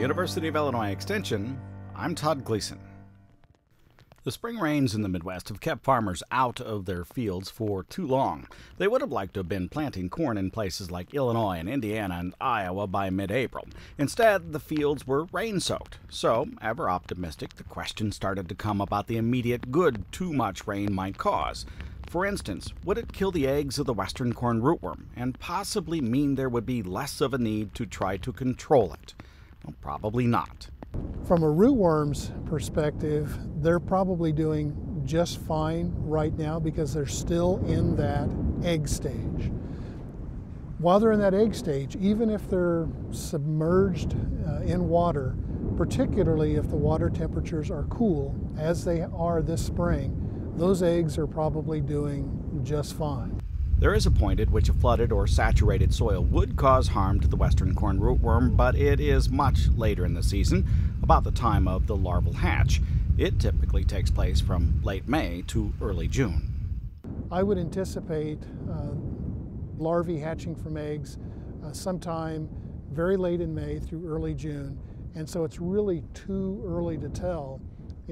University of Illinois Extension, I'm Todd Gleason. The spring rains in the Midwest have kept farmers out of their fields for too long. They would have liked to have been planting corn in places like Illinois and Indiana and Iowa by mid-April. Instead, the fields were rain-soaked. So, ever optimistic, the question started to come about the immediate good too much rain might cause. For instance, would it kill the eggs of the western corn rootworm and possibly mean there would be less of a need to try to control it? Well, probably not. From a rootworm's perspective, they're probably doing just fine right now because they're still in that egg stage. While they're in that egg stage, even if they're submerged in water, particularly if the water temperatures are cool, as they are this spring, those eggs are probably doing just fine. There is a point at which a flooded or saturated soil would cause harm to the western corn rootworm, but it is much later in the season, about the time of the larval hatch. It typically takes place from late May to early June. I would anticipate larvae hatching from eggs sometime very late in May through early June, and so it's really too early to tell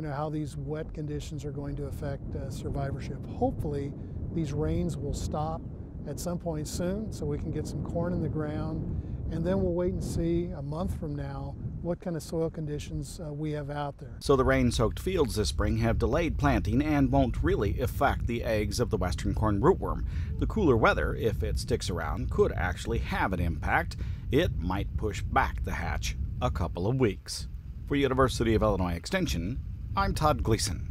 how these wet conditions are going to affect survivorship. Hopefully these rains will stop at some point soon so we can get some corn in the ground, and then we'll wait and see a month from now what kind of soil conditions we have out there. So the rain-soaked fields this spring have delayed planting and won't really affect the eggs of the western corn rootworm. The cooler weather, if it sticks around, could actually have an impact. It might push back the hatch a couple of weeks. For University of Illinois Extension, I'm Todd Gleason.